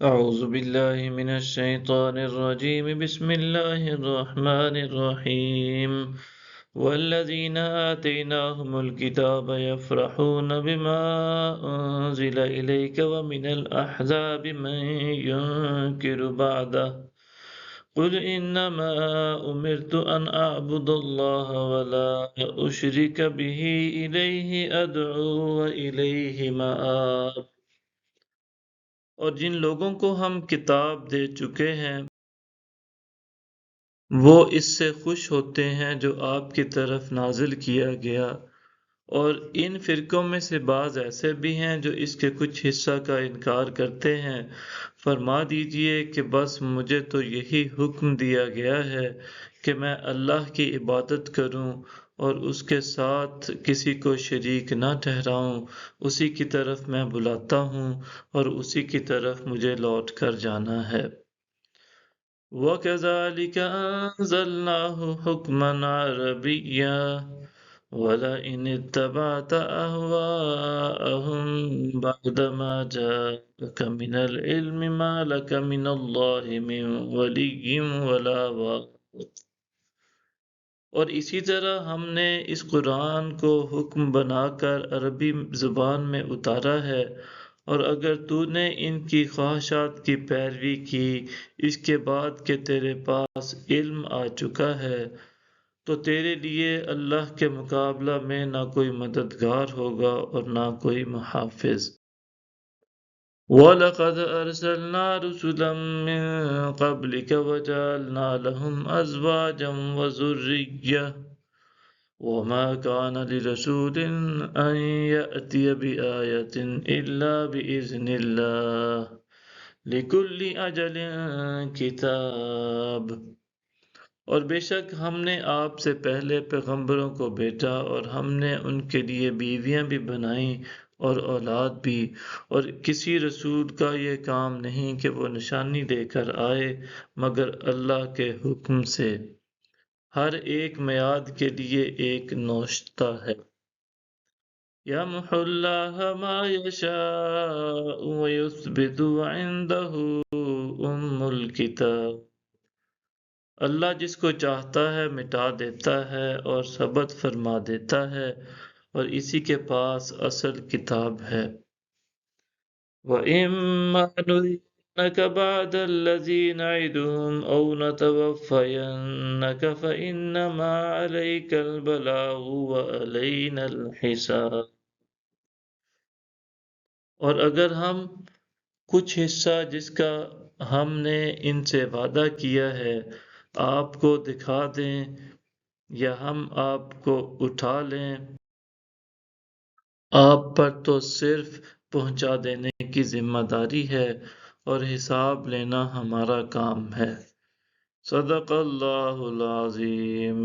أعوذ بالله من الشيطان الرجيم بسم الله الرحمن الرحيم والذين آتيناهم الكتاب يفرحون بما أنزل إليك ومن الأحزاب من ينكر بعده قل إنما أمرت أن أعبد الله ولا أشرك به إليه أدعو وإليه مآب۔ اور جن لوگوں کو ہم کتاب دے چکے ہیں وہ اس سے خوش ہوتے ہیں جو آپ کی طرف نازل کیا گیا، اور ان فرقوں میں سے بعض ایسے بھی ہیں جو اس کے کچھ حصہ کا انکار کرتے ہیں۔ فرما دیجئے کہ بس مجھے تو یہی حکم دیا گیا ہے کہ میں اللہ کی عبادت کروں اور اس کے ساتھ کسی کو شریک نہ ٹھہراؤں، اسی کی طرف میں بلاتا ہوں اور اسی کی طرف مجھے لوٹ کر جانا ہے۔ وَكَذَلِكَ أَنزَلْنَاهُ حُكْمًا عَرَبِيًّا وَلَئِنِ اتَّبَعْتَ أَهْوَاءَهُمْ بَعْدَمَا جَاءَكَ مِنَ الْعِلْمِ مَا لَكَ مِنَ اللَّهِ مِنْ وَلِيٍّ وَلَا وَاقٍ۔ اور اسی طرح ہم نے اس قرآن کو حکم بنا کر عربی زبان میں اتارا ہے، اور اگر تو نے ان کی خواہشات کی پیروی کی اس کے بعد کہ تیرے پاس علم آ چکا ہے، تو تیرے لیے اللہ کے مقابلہ میں نہ کوئی مددگار ہوگا اور نہ کوئی محافظ۔ وَلَقَدْ أَرْسَلْنَا رُسُلًا مِّن قَبْلِكَ وَجَعَلْنَا لَهُمْ أَزْوَاجًا وَذُرِّيَّةً وَمَا كَانَ لِرَسُولٍ أَن يَأْتِيَ بِآيَةٍ إِلَّا بِإِذْنِ اللَّهِ لِكُلِّ أَجَلٍ كِتَابٌ۔ اور بے شک ہم نے آپ سے پہلے پیغمبروں کو بھیجا اور ہم نے ان کے لیے بیویاں بھی بنائیں اور اولاد بھی، اور کسی رسول کا یہ کام نہیں کہ وہ نشانی لے کر آئے مگر اللہ کے حکم سے۔ ہر ایک میعاد کے لیے ایک نوشتہ ہے۔ يَمْحُو اللَّهُ مَا يَشَاءُ وَيُثْبِتُ وَعِندَهُ أُمُّ الْكِتَابِ۔ اللہ جس کو چاہتا ہے مٹا دیتا ہے اور ثبت فرما دیتا ہے، اور اسی کے پاس اصل کتاب ہے۔ وَإِمَّا نُرِيَنَّكَ بَعْضَ الَّذِي نَعِدُهُمْ أَوْ نَتَوَفَّيَنَّكَ فَإِنَّمَا عَلَيْكَ الْبَلَاغُ وَعَلَيْنَا الْحِسَابُ۔ اور اگر ہم کچھ حصہ جس کا ہم نے ان سے وعدہ کیا ہے آپ کو دکھا دیں یا ہم آپ کو اٹھا لیں، آپ پر تو صرف پہنچا دینے کی ذمہ داری ہے اور حساب لینا ہمارا کام ہے۔ صدق اللہ العظیم۔